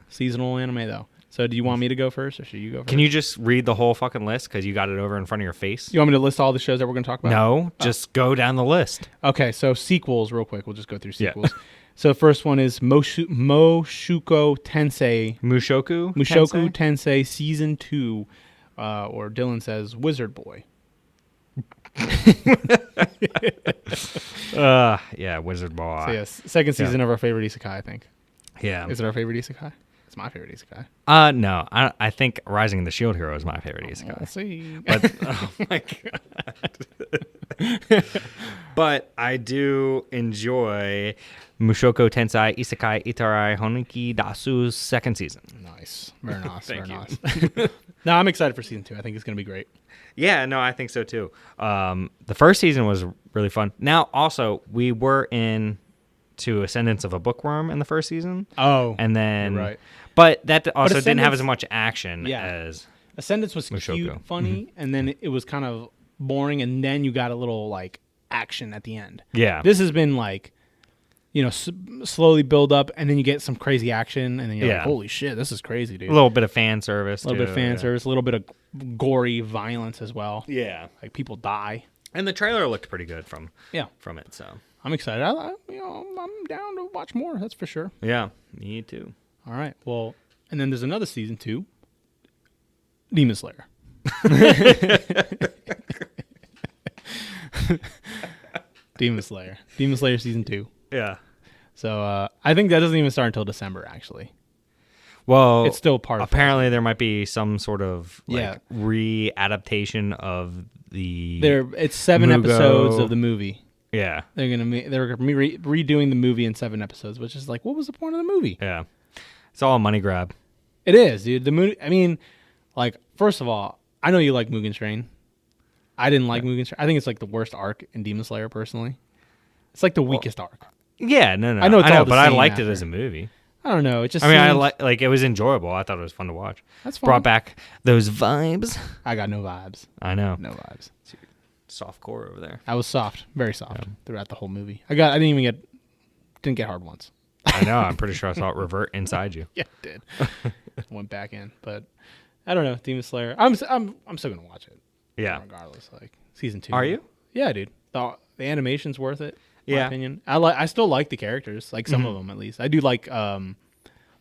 Seasonal anime though. So do you want me to go first or should you go first?
Can you just read the whole fucking list because you got it over in front of your face?
You want me to list all the shows that we're going to talk about?
No, just go down the list.
Okay, so sequels real quick. We'll just go through
Yeah.
sequels. So the first one is Mushoku Tensei.
Mushoku
Tensei Season 2, or Dylan says Wizard Boy.
Yeah, Wizard Boy.
So yes, second season of our favorite isekai, I think.
Yeah.
Is it our favorite isekai? It's my favorite isekai.
No, I think Rising of the Shield Hero is my favorite isekai.
We'll see.
But oh my god. But I do enjoy Mushoku Tensei Isekai Itarai Honiki Dasu's second season.
Nice. Very nice.
Thank
very
you.
nice. No, I'm excited for season 2. I think it's going to be great.
Yeah, no, I think so too. The first season was really fun. Now, also, we were in to Ascendance of a Bookworm in the first season.
Oh.
And then,
you're right.
but that also didn't have
Ascendance-
as much action
Yeah.
as.
Ascendance was
Mushoku.
cute, funny, and then it was kind of boring, and then you got a little like action at the end.
Yeah.
This has been like, slowly build up, and then you get some crazy action, and then you're
Yeah.
like, holy shit, this is crazy, dude.
A little bit of fan service.
A little bit of fan
yeah.
service, a little bit of gory violence as well.
Yeah.
Like people die.
And the trailer looked pretty good from
Yeah,
it. So
I'm excited. I'm down to watch more. That's for sure.
yeah, me too.
All right. Well, and then there's another season 2, Demon Slayer. Demon Slayer season 2.
Yeah.
So I think that doesn't even start until December. Actually,
Well,
it's still part of.
apparently there might be some sort of
Yeah.
re-adaptation of the.
It's 7
Mugo.
episodes of the movie.
Yeah.
They're redoing the movie in 7 episodes, which is like, what was the point of the movie?
Yeah. It's all a money grab.
It is, dude. The movie. I mean, like, first of all, I know you like Mugen Train. I didn't like Mugen Train. I think it's like the worst arc in Demon Slayer, personally. It's like the weakest arc.
Yeah, no.
I know it's all the
but I
same
liked it
after.
as a movie.
I don't know. It just.
I mean,
seems-
like it was enjoyable. I thought it was fun to watch.
That's fine.
Brought back those vibes.
I got no vibes.
I know.
No vibes.
Soft core over there.
I was soft, very soft throughout the whole movie. I didn't get hard once.
I know. I'm pretty sure I saw it revert inside you.
Yeah, it did. Went back in, but I don't know. Demon Slayer. I'm still gonna watch it.
Yeah.
Regardless, like season 2.
Are you?
Yeah, dude. The animation's worth it. In my
Yeah.
opinion. I still like the characters, like some of them at least. I do like the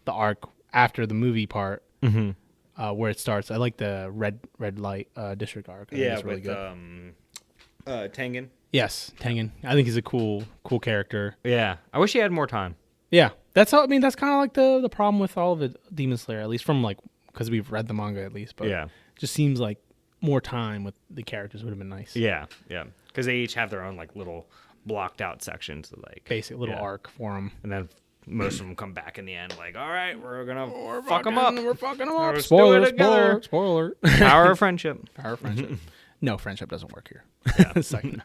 arc after the movie part, where it starts. I like the red light district arc. I think it's really good.
Tengen.
Yes, Tengen. I think he's a cool character.
Yeah, I wish he had more time.
Yeah, that's how. I mean, that's kind of like the problem with all of the Demon Slayer, at least from like because we've read the manga at least. But
Yeah.
it just seems like more time with the characters would have been nice.
Yeah, because they each have their own like little blocked out sections, like
Basic little arc for them.
and then most of them come back in the end, like, all right, we're gonna fuck them up.
We're fucking them up.
Let's do it
Spoiler.
together.
Spoiler.
Power of friendship.
Power of friendship. No, friendship doesn't work here. Second.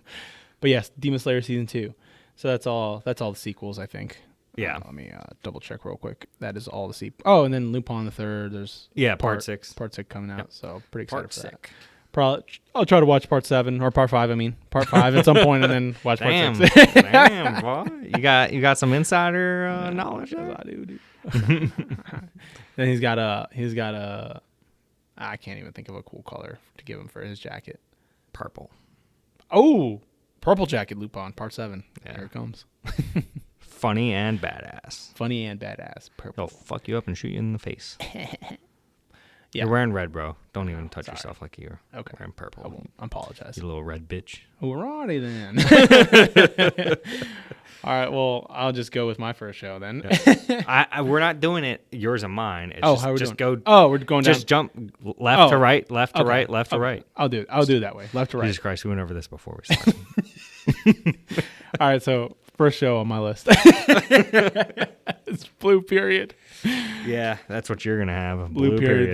But yes, Demon Slayer season 2. So that's all the sequels, I think.
Yeah.
Let me double check real quick. That is all the sequels. Oh, and then Lupin the Third. There's
Part 6.
Part 6 coming out. So pretty excited
Part
for that.
6.
Probably I'll try to watch Part 7 or Part 5. I mean Part 5 at some point, and then watch
Damn,
Part 6.
damn, boy, you got some insider knowledge.
Yes,
There?
I do, dude. Then he's got a. I can't even think of a cool color to give him for his jacket.
Purple.
Oh, purple jacket, Lupin, Part 7.
Yeah.
Here it comes.
Funny and badass.
Funny and badass.
They'll
Purple.
fuck you up and shoot you in the face.
Yeah.
You're wearing red, bro. Don't even touch
sorry.
yourself like you're
Okay.
wearing purple.
I won't apologize.
You little red bitch.
Alrighty then. All right. Well, I'll just go with my first show then.
We're not doing it yours and mine. It's
Oh,
just,
how are we
just
doing?
go.
Oh, we're going down.
Just jump left to
Oh.
right, left to
Okay.
right, left to right.
I'll do it that way. Left to right.
Jesus Christ, we went over this before we started.
All right. So first show on my list. It's Blue Period.
Yeah, that's what you're gonna have.
Blue Period.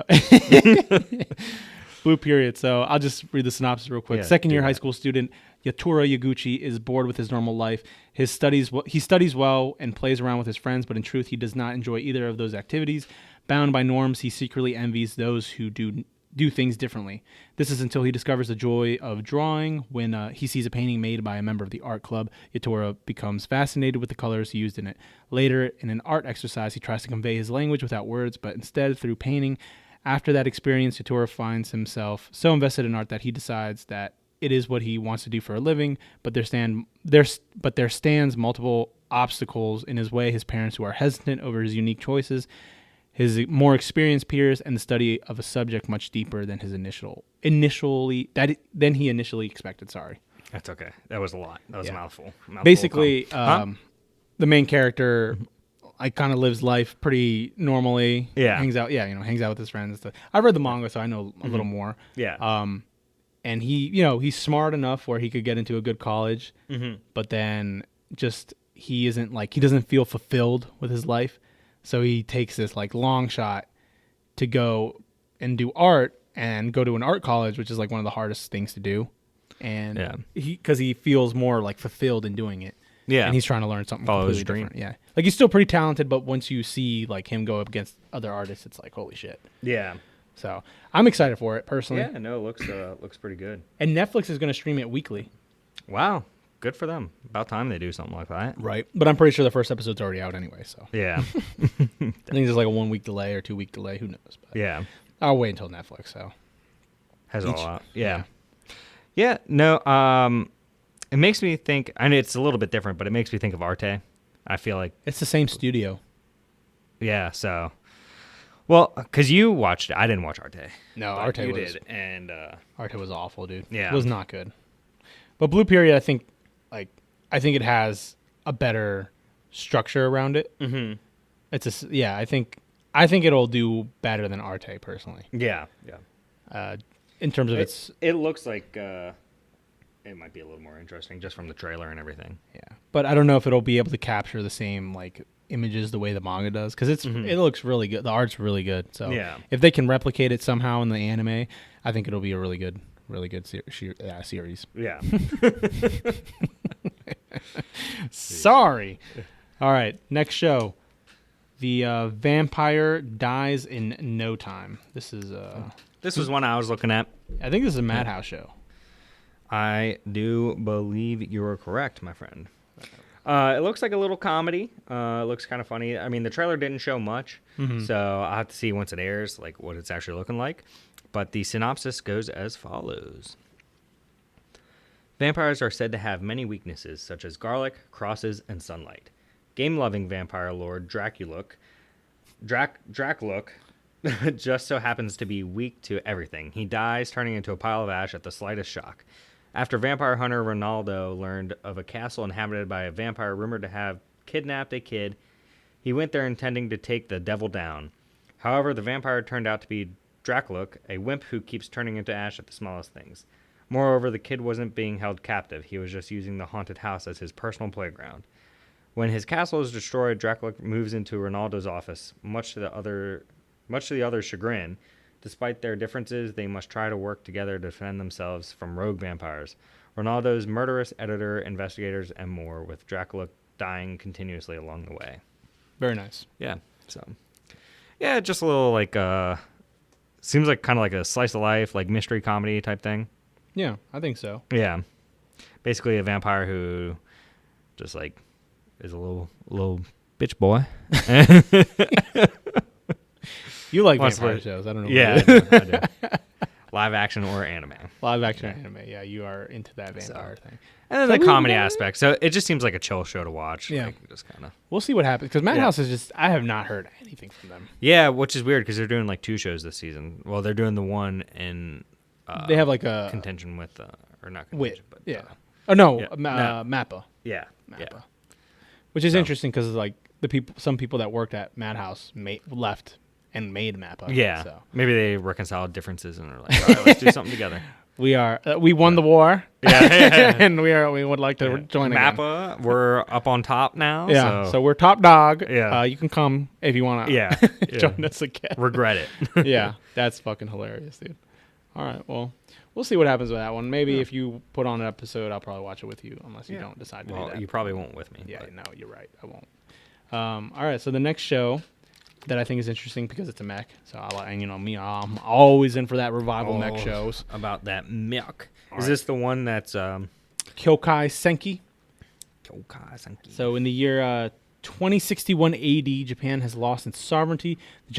The Blue Period. So I'll just read the synopsis real quick.
Yeah,
Second year
do
high
that.
school student Yatura Yaguchi is bored with his normal life. He studies well and plays around with his friends, but in truth, he does not enjoy either of those activities. Bound by norms, he secretly envies those who do things differently. This is until he discovers the joy of drawing. When he sees a painting made by a member of the art club, Yatora becomes fascinated with the colors used in it. Later, in an art exercise, he tries to convey his language without words, but instead through painting. After that experience, Yatora finds himself so invested in art that he decides that it is what he wants to do for a living, but there stands multiple obstacles in his way. His parents, who are hesitant over his unique choices, his more experienced peers, and the study of a subject much deeper than he initially expected. Sorry.
That's okay. That was a lot. That was
Yeah.
a mouthful.
Basically,
Huh?
the main character, kind of lives life pretty normally.
Yeah.
hangs out with his friends. I read the manga, so I know a little more.
Yeah.
And he's smart enough where he could get into a good college, but then just he doesn't feel fulfilled with his life. So he takes this like long shot to go and do art and go to an art college, which is like one of the hardest things to do. And because he feels more like fulfilled in doing it.
Yeah.
And he's trying to learn something
Follow his
completely
dream.
different. Yeah. Like he's still pretty talented, but once you see like him go up against other artists, it's like, holy shit.
Yeah.
So I'm excited for it personally.
Yeah. No, it looks pretty good.
And Netflix is going to stream it weekly.
Wow. Good for them. About time they do something like that.
Right. But I'm pretty sure the first episode's already out anyway. So
Yeah.
I think there's like a 1 week delay or 2 week delay. Who knows? But
Yeah.
I'll wait until Netflix. So
Has it all out. Yeah. Yeah. No. It makes me think, and it's a little bit different, but it makes me think of Arte. I feel like,
it's the same studio.
yeah. So, well, because you watched it, I didn't watch Arte.
No,
But
Arte
you
was
did, and
Arte was awful, dude.
Yeah.
It was not good. But Blue Period, I think it has a better structure around it.
mm-hmm.
I think it'll do better than Arte personally.
Yeah. Yeah.
In terms of its
It looks like it might be a little more interesting just from the trailer and everything.
yeah. But I don't know if it'll be able to capture the same like images the way the manga does because it looks really good. The art's really good. So
Yeah.
if they can replicate it somehow in the anime, I think it'll be a really good series.
Yeah.
Sorry. All right, next show. The Vampire Dies in No Time. This is
This was one I was looking at.
I think this is a Madhouse show.
I do believe you are correct, my friend. It looks like a little comedy. It looks kind of funny. I mean, the trailer didn't show much, so I'll have to see once it airs, like what it's actually looking like. But the synopsis goes as follows. Vampires are said to have many weaknesses, such as garlic, crosses, and sunlight. Game-loving vampire lord Draculuk Draclook just so happens to be weak to everything. He dies, turning into a pile of ash at the slightest shock. After vampire hunter Ronaldo learned of a castle inhabited by a vampire rumored to have kidnapped a kid, he went there intending to take the devil down. However, the vampire turned out to be Draclook, a wimp who keeps turning into ash at the smallest things. Moreover, the kid wasn't being held captive. He was just using the haunted house as his personal playground. When his castle is destroyed, Dracula moves into Ronaldo's office, much to the other's chagrin. Despite their differences, they must try to work together to defend themselves from rogue vampires. Ronaldo's murderous editor, investigators, and more, with Dracula dying continuously along the way.
Very nice.
Yeah. So, yeah, just a little like seems like kind of like a slice of life, like mystery comedy type thing.
Yeah, I think so.
Yeah. Basically a vampire who just like is a little bitch boy.
You like
What's
vampire
the-
shows. I don't know.
Yeah,
What
I do. Live action or anime.
Live action anime. Yeah, you are into that vampire thing.
And then
So
the
we-
comedy aspect. So it just seems like a chill show to watch.
Yeah.
Like, just kind of.
We'll see what happens because
Yeah.
Madhouse is just. I have not heard anything from them.
Yeah, which is weird because they're doing like 2 shows this season. Well, they're doing the one in
They have like a
contention with, or not
wit.
contention, but
Yeah. Oh no,
yeah.
Mappa.
Yeah.
Mappa.
Yeah.
Which is
So-
interesting because like some people that worked at Madhouse left and made Mappa.
Yeah.
So
Maybe they reconciled differences and are like, all right, let's do something together.
we won the war.
Yeah.
And we would like to join again.
Mappa, we're up on top now.
Yeah. So we're top dog.
Yeah.
You can come if you want to.
Yeah.
join us again.
Regret it.
Yeah. That's fucking hilarious, dude. All right. Well, we'll see what happens with that one. Maybe if you put on an episode, I'll probably watch it with you, unless you don't decide to do
Well,
that.
you probably won't with me.
Yeah,
but-
no, you're right. I won't. All right, so the next show that I think is interesting because it's a mech. So and you know me, I'm always in for that revival mech shows.
About that milk. Is
right.
this the one that's
Kyokai Senki.
Tokasanki?
So in the year 2061 AD, Japan has lost its sovereignty. The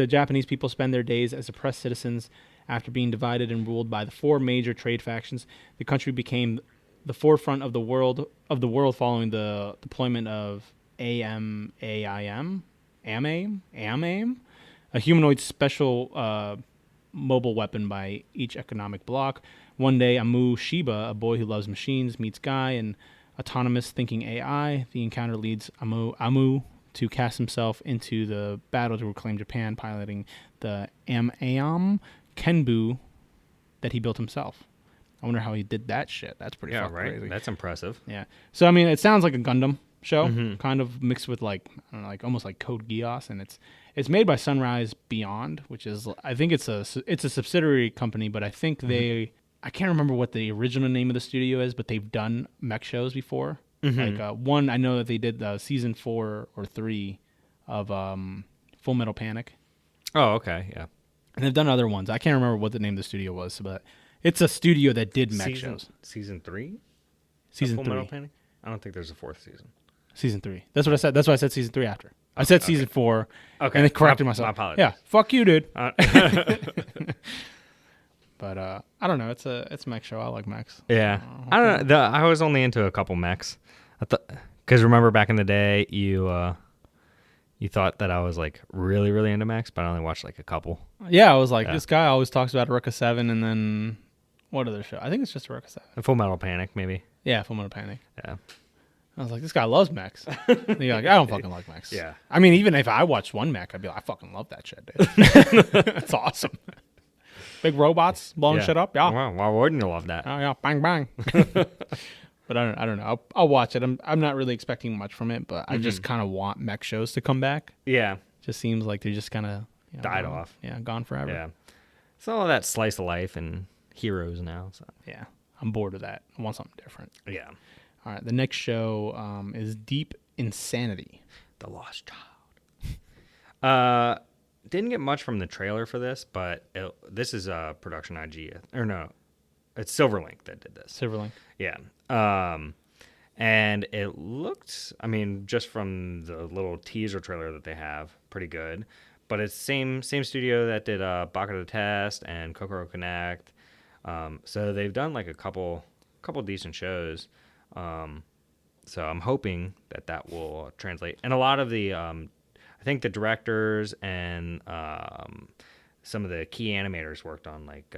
Japanese people spend their days as oppressed citizens after being divided and ruled by the 4 major trade factions. The country became the forefront of the world following the deployment of AMAIM, a humanoid special mobile weapon by each economic bloc. One day, Amu Shiba, a boy who loves machines, meets Guy, an autonomous thinking AI. The encounter leads Amu to cast himself into the battle to reclaim Japan, piloting the AMAIM Kenbu that he built himself. I wonder how he did that shit. That's pretty fucking crazy.
That's impressive.
Yeah. So I mean, it sounds like a Gundam show,
Mm-hmm.
kind of mixed with like I don't know, like almost like Code Geass, and it's made by Sunrise Beyond, which is I think it's a subsidiary company, but I think I can't remember what the original name of the studio is, but they've done mech shows before. Like one, I know that they did season 4 or 3 of Full Metal Panic,
Oh, okay, yeah.
and they've done other ones. I can't remember what the name of the studio was, but it's a studio that did mech shows.
Season 3?
Season
Full Metal
3.
Panic? I don't think there's a 4th season.
Season 3. That's what I said. That's why I said season 3 after. I said season 4.
Okay.
And then corrected
My
myself.
apologies.
Yeah. Fuck you, dude.
Uh,
But I don't know. It's a mech show. I like mechs.
yeah. I don't know. I was only into a couple mechs. Because remember back in the day, you thought that I was like really, really into mechs, but I only watched like a couple.
Yeah, I was like,
Yeah.
this guy always talks about Ruka 7 and then what other show? I think it's just Ruka 7.
Full Metal Panic, maybe.
Yeah, Full Metal Panic.
Yeah.
I was like, this guy loves mechs. And you're like, I don't fucking like mechs.
Yeah.
I mean, even if I watched one mech, I'd be like, I fucking love that shit, dude. It's awesome. Big robots blowing shit up. Yeah.
Wow, why wouldn't you love that?
Oh yeah, bang bang. But I don't know. I'll watch it. I'm not really expecting much from it, but I just kind of want mech shows to come back.
Yeah.
Just seems like they're just kind of
Died off.
Yeah, gone forever.
Yeah. It's all that slice of life and heroes now. So.
Yeah, I'm bored of that. I want something different.
Yeah.
All right, the next show is Deep Insanity.
The Lost Child. Didn't get much from the trailer for this, but this is production IG. Or no, it's Silverlink that did this.
Silverlink.
Yeah. And it looked, I mean, just from the little teaser trailer that they have, pretty good. But it's same studio that did Baka the Test and Kokoro Connect. So they've done like a couple decent shows. So I'm hoping that will translate. And a lot of the, I think the directors and some of the key animators worked on like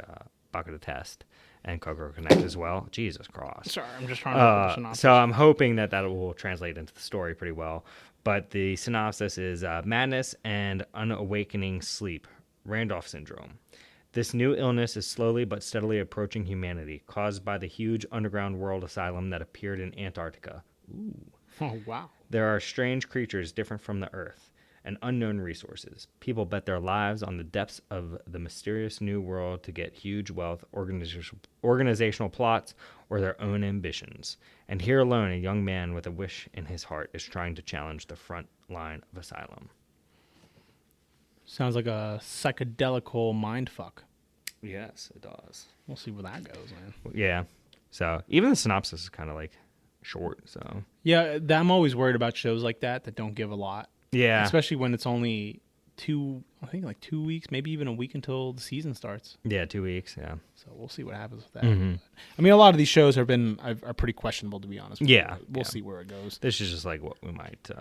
Baka the Test and Kokoro Connect as well. Jesus Christ.
Sorry, I'm just trying to open the synopsis.
So I'm hoping that will translate into the story pretty well. But the synopsis is madness and unawakening sleep, Randolph syndrome. This new illness is slowly but steadily approaching humanity, caused by the huge underground world asylum that appeared in Antarctica. Ooh.
Oh, wow.
There are strange creatures different from the Earth and unknown resources. People bet their lives on the depths of the mysterious new world to get huge wealth, organizational plots, or their own ambitions. And here alone, a young man with a wish in his heart is trying to challenge the front line of Asylum.
Sounds like a psychedelical mindfuck.
Yes, it does.
We'll see where that goes, man.
Yeah. So even the synopsis is kind of like short. So
yeah, I'm always worried about shows like that don't give a lot.
Yeah.
Especially when it's only 2 weeks, maybe even a week until the season starts.
Yeah, 2 weeks. Yeah.
So we'll see what happens with that.
Mm-hmm.
I mean, a lot of these shows are pretty questionable, to be honest.
Yeah.
We'll see where it goes.
This is just like what we might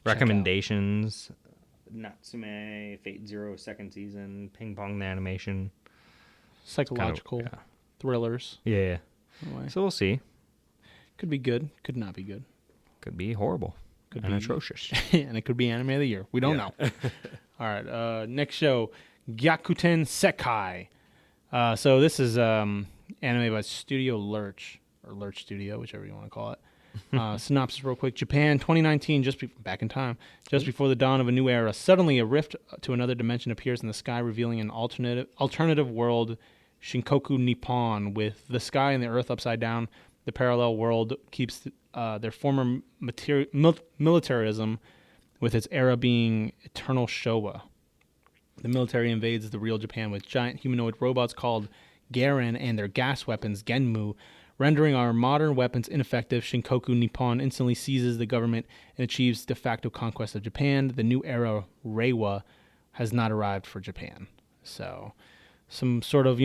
recommendations. Natsume, Fate Zero second season, Ping Pong the animation.
Psychological thrillers.
Yeah.
Anyway.
So we'll see.
Could be good. Could not be good.
Could be horrible.
Could
and
be
atrocious.
And it could be anime of the year. We don't know. All right. Next show, Gyakuten Sekai. So this is anime by Studio Lurch, or Lurch Studio, whichever you want to call it. Synopsis real quick. Japan, 2019, back in time, just before the dawn of a new era, suddenly a rift to another dimension appears in the sky, revealing an alternative world, Shinkoku Nippon, with the sky and the earth upside down. The parallel world keeps their former militarism, with its era being eternal Showa. The military invades the real Japan with giant humanoid robots called Garen and their gas weapons, Genmu. Rendering our modern weapons ineffective, Shinkoku Nippon instantly seizes the government and achieves de facto conquest of Japan. The new era, Reiwa, has not arrived for Japan. So, some sort of,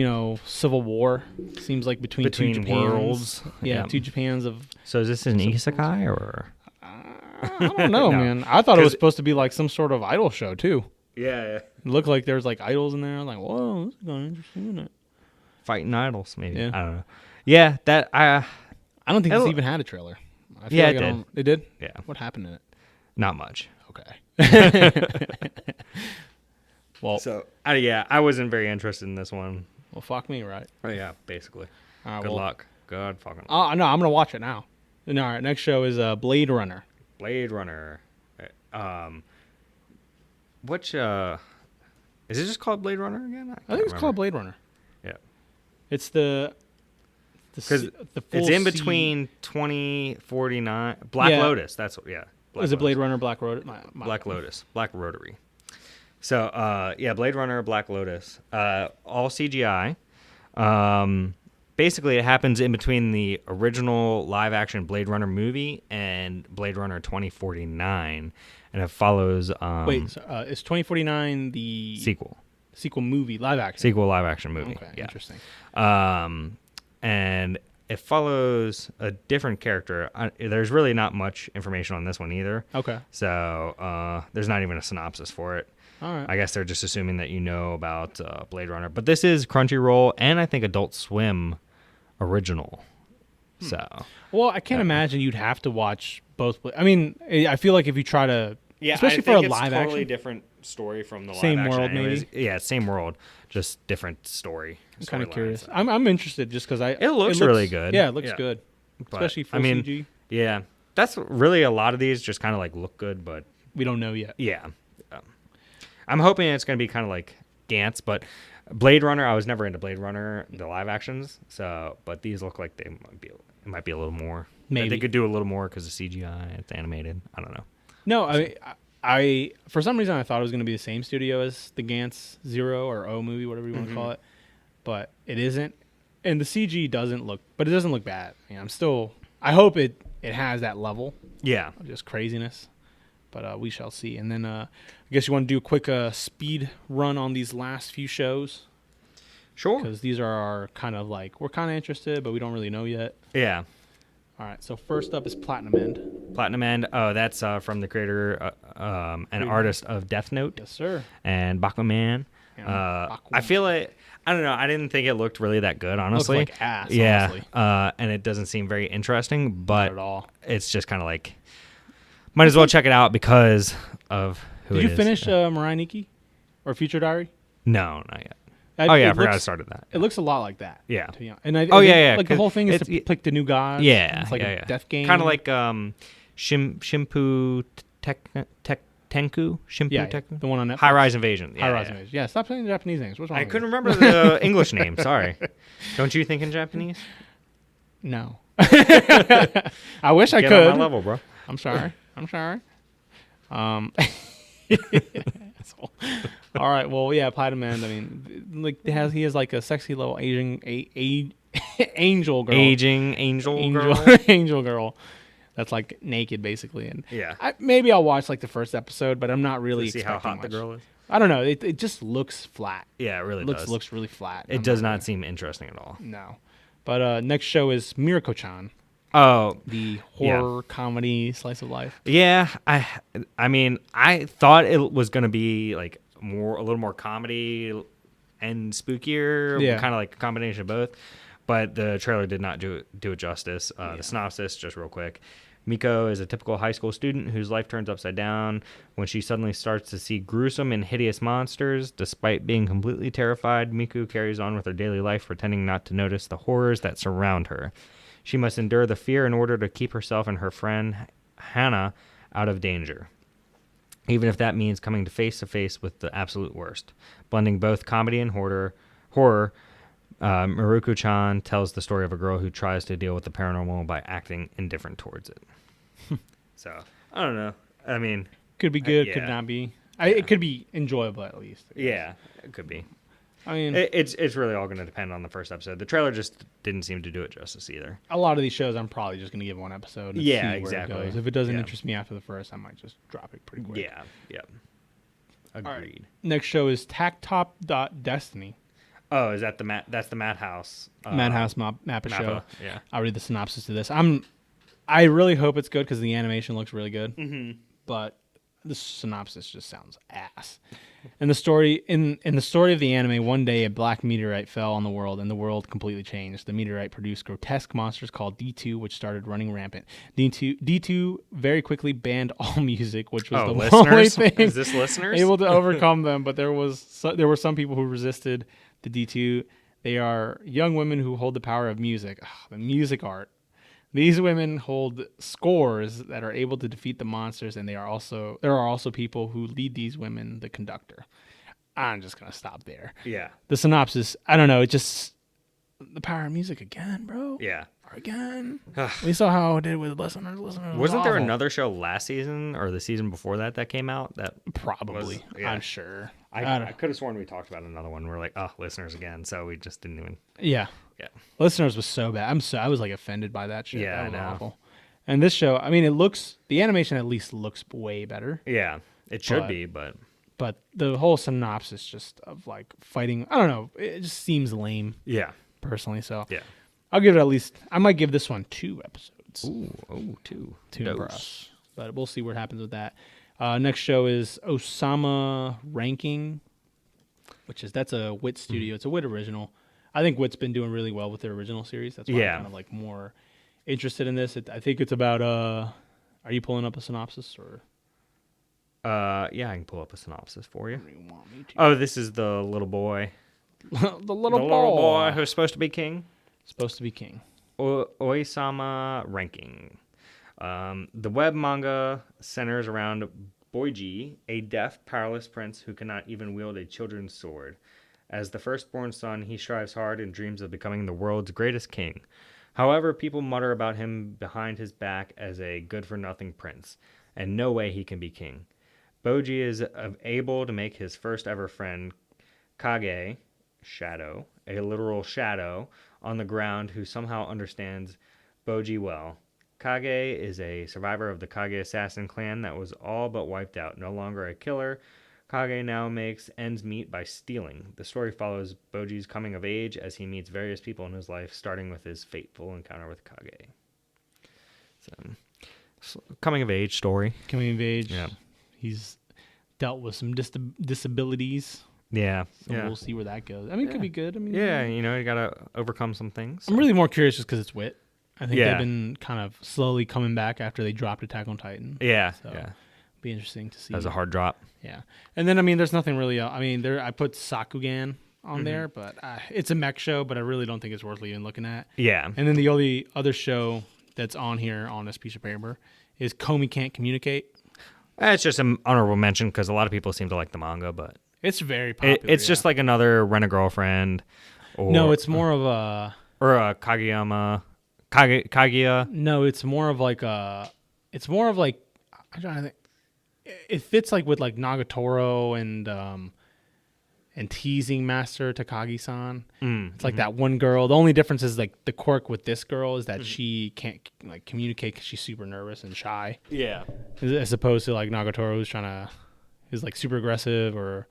civil war, seems like between two Japans.
Worlds.
Yeah, two Japans of...
So is this an isekai, or...?
I don't know,
No.
man. I thought it was supposed to be like some sort of idol show, too.
Yeah.
It looked like there's like idols in there. I'm like, whoa, this is kind of interesting, isn't it?
Fighting idols, maybe.
Yeah.
I don't know. Yeah, that...
I don't think this even had a trailer. I feel
Yeah,
like
it did.
It did?
Yeah.
What happened in it?
Not much.
Okay. Well,
So, I wasn't very interested in this one.
well, fuck me, right?
Oh, yeah, basically.
All right,
Good
well,
luck. Good fucking luck.
Oh, no, I'm going to watch it now. All right, next show is Blade Runner.
Blade Runner. Which, is it just called Blade Runner again?
I think it's called Blade Runner.
Yeah.
It's the
Because
full
it's in
C-
between 2049. Black
Yeah.
Lotus. That's what, yeah. Black
Is it Blade
Lotus.
Runner, Black Road?
Black Lotus. Black Rotary. So, Blade Runner, Black Lotus. All CGI. Basically, it happens in between the original live-action Blade Runner movie and Blade Runner 2049. And it follows...
Wait, so, is 2049 the sequel movie, live action?
Sequel live-action movie.
Okay,
Yeah.
interesting.
And it follows a different character. There's really not much information on this one either.
Okay.
So there's not even a synopsis for it.
All right.
I guess they're just assuming that you know about Blade Runner. But this is Crunchyroll and I think Adult Swim original. So.
Well, I can't imagine you'd have to watch both. I mean, I feel like if you try to, especially for a live
totally
action,
different story from the
Same
live action.
world,
anyways.
maybe?
Yeah, same world, just different story.
I'm kind of
storyline,
curious.
so.
I'm interested just because
It looks really good.
Yeah, it looks
Yeah.
good,
But,
especially full
I mean,
CG.
Yeah, that's really a lot of these just kind of like look good, but
We don't know yet.
yeah. I'm hoping it's going to be kind of like Gantz, but Blade Runner, I was never into Blade Runner, the live actions, so, but these look like it might be a little more.
Maybe.
They could do a little more because of CGI, it's animated. I don't know.
No, I for some reason I thought it was going to be the same studio as the Gantz Zero or O movie, whatever you want to call it, but it isn't. And the CG doesn't look bad. I hope it has that level
Yeah.
of just craziness, but we shall see. And then I guess you want to do a quick speed run on these last few shows
Sure.
because these are our kind of like we're kind of interested, but we don't really know yet.
Yeah.
All right. So first up is Platinum End.
Platinum End. Oh, that's from the creator and artist of Death Note
Yes, sir.
and Bakuman.
Yeah,
I feel like I don't know. I didn't think it looked really that good, honestly.
Looks like ass.
Yeah,
Honestly.
and it doesn't seem very interesting. But
Not at all.
it's just kind of like might as well check it out because of who
Did
it
you
is.
finish Mirai Nikki or Future Diary?
No, not yet.
I
Oh yeah, I forgot I started that.
It looks a lot like that.
Yeah.
To be honest. And I
Oh,
think,
yeah.
Like the whole thing is
It's-
to pick the new gods.
Yeah,
It's like
yeah.
a death game.
Kind of like Shimpu Tenku. Shimpu
yeah,
Tenku.
the one on Netflix.
High Rise Invasion. Yeah,
High Rise
yeah.
Invasion. Yeah, stop saying Japanese names. What's wrong
I
with
couldn't
you?
remember the English name. Sorry. Don't you think in Japanese?
No. I wish I
Get
could.
on my level, bro.
I'm sorry. I'm sorry. Asshole. All right. Well, yeah, Platinum End. I mean, like he has like a sexy little Asian angel girl.
Aging angel girl.
angel girl. That's like naked basically, and
Yeah.
maybe I'll watch like the first episode, but I'm not really
See how
expecting
hot the
much.
girl is.
I don't know. It just looks flat.
Yeah, it really does.
Looks really flat.
It does not seem interesting at all.
No. But next show is Mirako-chan,
Oh,
the horror comedy slice of life.
yeah. I mean, I thought it was gonna be like a little more comedy and spookier,
Yeah.
kind of like a combination of both. But the trailer did not do it justice. The synopsis, just real quick. Miko is a typical high school student whose life turns upside down when she suddenly starts to see gruesome and hideous monsters. Despite being completely terrified, Miku carries on with her daily life, pretending not to notice the horrors that surround her. She must endure the fear in order to keep herself and her friend Hannah out of danger, even if that means coming to face with the absolute worst. Blending both comedy and horror, Miruko-chan tells the story of a girl who tries to deal with the paranormal by acting indifferent towards it. So, I don't know. I mean,
Could be good, could
yeah.
not be. It could be enjoyable at least.
yeah, it could be.
I mean,
It's really all going to depend on the first episode. The trailer just didn't seem to do it justice either.
a lot of these shows, I'm probably just going to give one episode. And
Yeah,
see
exactly.
Where it goes. If it doesn't
Yeah.
interest me after the first, I might just drop it pretty quick.
Yeah, yeah.
All right.
Agreed.
Next show is Tacktop.Destiny.
Oh, is that that's the Madhouse?
Madhouse Mappa show.
Mappa, yeah.
I'll read the synopsis to this. I really hope it's good because the animation looks really good. Mm-hmm. But the synopsis just sounds ass. In the story of the anime, one day a black meteorite fell on the world, and the world completely changed. The meteorite produced grotesque monsters called D2, which started running rampant. D2 very quickly banned all music, which was the only
listeners?
thing
Is this listeners?
able to overcome them. But there were some people who resisted the D2. They are young women who hold the power of music, the music art. These women hold scores that are able to defeat the monsters, and there are also people who lead these women, the conductor. I'm just gonna stop there.
Yeah,
The synopsis, I don't know, it just the power of music again, bro.
yeah.
Again. We saw how it did with listeners. Listeners was
Wasn't there
awful.
another show last season or the season before that came out? That
Probably.
was- yeah.
I'm sure.
I could have sworn we talked about another one. We're like, oh, listeners again. So we just didn't even.
Yeah.
Yeah.
Listeners was so bad. I was like offended by that shit.
Yeah,
that was
I know.
awful. And this show, I mean, the animation at least looks way better.
Yeah, it should
But-
be, but
But the whole synopsis just of like fighting, I don't know, it just seems lame
yeah,
personally. So
yeah.
I'll give it at least, I might give this one 2 episodes
Two.
to
Dose.
impress. But we'll see what happens with that. Next show is Osama Ranking, that's a WIT studio. It's a WIT original. I think WIT's been doing really well with their original series. That's why
Yeah.
I'm kind of like more interested in this. I think it's about, are you pulling up a synopsis or?
Yeah, I can pull up a synopsis for you.
Do you want me to?
Oh, this is the little boy.
the little
the
boy.
little boy who's supposed to be king.
Supposed to be king.
Oisama Ranking. The web manga centers around Boiji, a deaf, powerless prince who cannot even wield a children's sword. As the firstborn son, he strives hard and dreams of becoming the world's greatest king. However, people mutter about him behind his back as a good-for-nothing prince, and no way he can be king. Boji is able to make his first ever friend, Kage, Shadow, a literal shadow, on the ground who somehow understands Boji well. Kage is a survivor of the Kage assassin clan that was all but wiped out. No longer a killer, Kage now makes ends meet by stealing. The story follows Boji's coming of age as he meets various people in his life, starting with his fateful encounter with Kage. Coming of age story.
Coming of age.
Yeah.
He's dealt with some disabilities.
Yeah.
So
yeah.
we'll see where that goes. I mean, it could be good. I mean,
Yeah, you know, you got to overcome some things.
I'm really more curious just because it's Wit. I think
Yeah.
they've been kind of slowly coming back after they dropped Attack on Titan.
Yeah.
So
Yeah.
be interesting to see.
That was a hard drop.
Yeah. And then, I mean, there's nothing really I mean, I put Sakugan on there, but it's a mech show, but I really don't think it's worth even looking at.
Yeah.
And then the only other show that's on here on this piece of paper is Comey Can't Communicate.
It's just an honorable mention because a lot of people seem to like the manga, but
It's very popular.
it's just like another Rent a Girlfriend. Or,
No, it's more of a...
Or a Kaguya.
No, it's more of like a... It's more of like... I'm trying to think. It fits like with like Nagatoro and Teasing Master Takagi-san. It's like that one girl. The only difference is like the quirk with this girl is that she can't like communicate because she's super nervous and shy.
Yeah.
As opposed to like Nagatoro who's like super aggressive or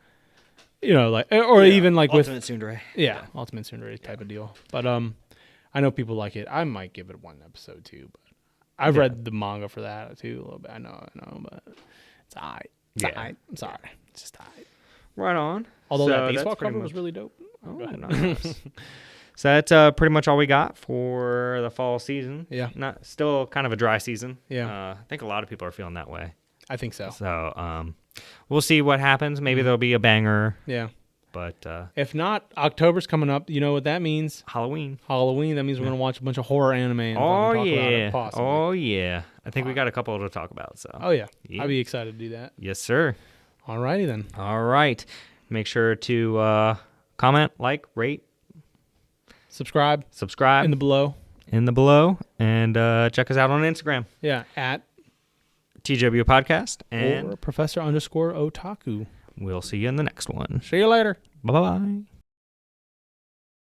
like or even like
Ultimate Tsundere.
Ultimate Tsundere type of deal. But I know people like it. I might give it one episode too, but I've read the manga for that too a little bit. I know, but it's alright. It's alright. I'm sorry. It's just alright.
Right on.
Although
So
that baseball
that's pretty
cover was
much-
really dope.
Oh,
Go ahead.
nice. So that's pretty much all we got for the fall season.
Yeah.
Not still kind of a dry season.
Yeah.
I think a lot of people are feeling that way.
I think so.
So we'll see what happens. Maybe there'll be a banger,
Yeah.
but
If not, October's coming up. You know what that means?
Halloween.
Halloween. That means we're gonna watch a bunch of horror anime. And
Oh
fucking talk about
yeah.
it, possibly.
Oh yeah. I think we got a couple to talk about. So.
Oh yeah.
Yeah.
I'd be excited to do that.
Yes, sir.
Alrighty then.
All right. Make sure to comment, like, rate,
Subscribe
subscribe
in the below.
and check us out on Instagram,
Yeah. At
TW Podcast, and
or Professor_Otaku.
we'll see you in the next one.
See you later.
Bye bye.